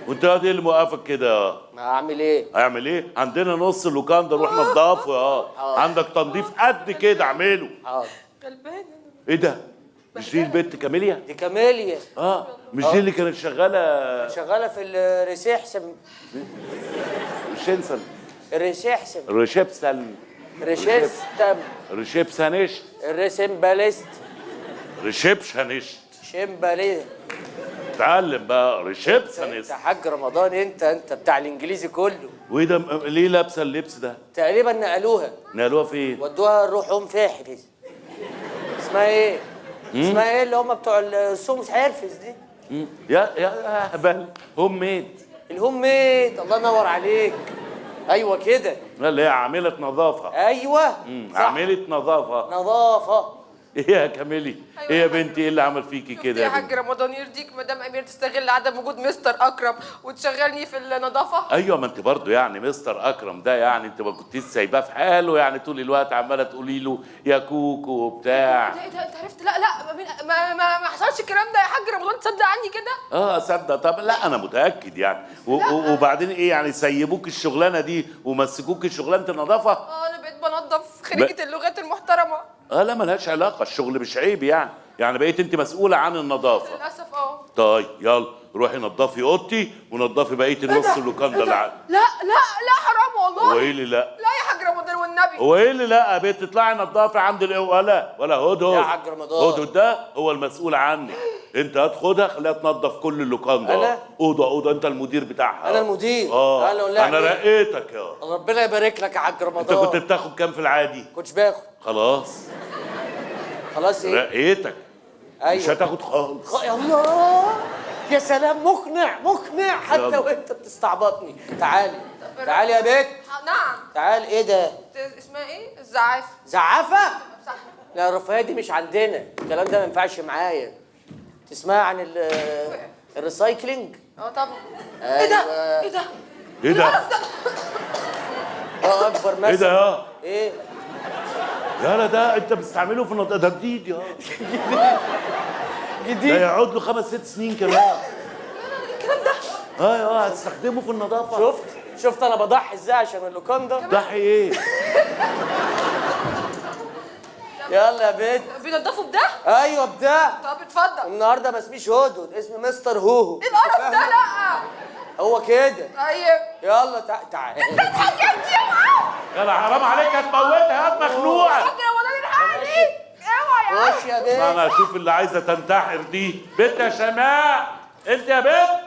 وانت ايه اللي موقفك كده؟ ما اعمل ايه؟ اعمل ايه؟ عندنا نص اللوكاندا نروح نضافه. عندك تنظيف قد كده اعمله. حاضر. غلبانه. ايه ده؟ مش دي البت كاميليا؟ دي كاميليا. مش دي اللي كانت شغاله في الريسيحسن. شنسن الريسيحسن. ريسبسن ريسبسنشت الريسمباليست. ريسبشنشت. شمباليه. اتعلم بقى انت ريسبشنست. حاج رمضان، انت بتاع الانجليزي كله. وايه ده ليه لابسه اللبس ده؟ تقريبا نقلوها فين؟ ودوها الروح ام فاحرز. اسمها ايه؟ اسمها ايه اللي هم بتوع السومس حرفز دي؟ يا هبل هوم ميد. الهوم ميد، الله ينور عليك. ايوه كده. اللي هي عامله نظافه. ايوه عامله نظافه. ايه يا كاميلي؟ أيوة ايه يا بنتي؟ ايه اللي عمل فيكي كده يا حاج رمضان يرضيك مدام امير تستغل عدم وجود مستر اكرم وتشغلني في النظافه؟ ايوه، ما انت برضه يعني مستر اكرم ده يعني انت ما كنتيش سايباه في حاله يعني طول الوقت عماله تقولي له يا كوكو وبتاع. ايه ده انت عرفت؟ لا ما حصلش الكلام ده يا حاج رمضان، تصدق عني كده؟ صدق. طب لا انا متاكد يعني وبعدين ايه يعني سيبوك الشغلانه دي ومسكوك شغلانه النظافه؟ انا بقيت بنظف خريجه اللغات المحترمه. لا ملهاش علاقه، الشغل مش عيب يعني بقيت انت مسؤوله عن النظافه. للاسف طيب يلا روحي نظفي اوضتي ونظفي بقيه النص اللوكاندا اللي عندي. لا حرام والله. هو ايه اللي لا؟ لا يا حاج رمضان والنبي. هو ايه اللي لا يا بنت؟ اطلعي نظفي عند ولا هدهد. يا حاج رمضان، هدهد ده هو المسؤول عني. انت هتاخدها خليها تنظف كل اللوكاندا. انا اوضه انت المدير بتاعها. انا المدير. انا رقيتك يا ربنا يبارك لك يا حاج رمضان. انت كنت بتاخد كام في العادي؟ كنتش باخد. خلاص ايه؟ رقيتك. أيوة. مش هتاخد خالص. يا الله يا سلام، مقنع حتى يلا. وانت بتستعبطني. تعالي يا بنت. نعم. تعالي. ايه ده؟ اسمها ايه؟ الزعافه. زعافه؟ صح. لا الرفاهيه دي مش عندنا، الكلام ده ما ينفعش معايا. تسمعي عن الريسايكلينج؟ طبعا. أيوة. ايه ده؟ اكبر مثل. ايه ده ايه؟ يالا ده انت بتستعمله في النظافه؟ ده جديد جديد. ده يقعد له 5 6 سنين كمان. الكلام ده؟ هتستخدمه في النظافه. شفت انا بضحي ازاي عشان اللوكاندا؟ ضحي ايه؟ يلا يا بنت. بينضفوا بده؟ ايوه بده. طب اتفضل. النهارده ما اسميش هدهد، اسمي مستر هوهو. ايه القرف ده؟ لا هو كده. طيب يلا تعالى. انت اتحكمت يا يلا حرام عليك هتموتها يا مخلوعه. حاج رمضان الحقني. اوعى خش يا بنت. انا اشوف اللي عايزه تنتحر دي. بنت يا شماء، انت يا بنت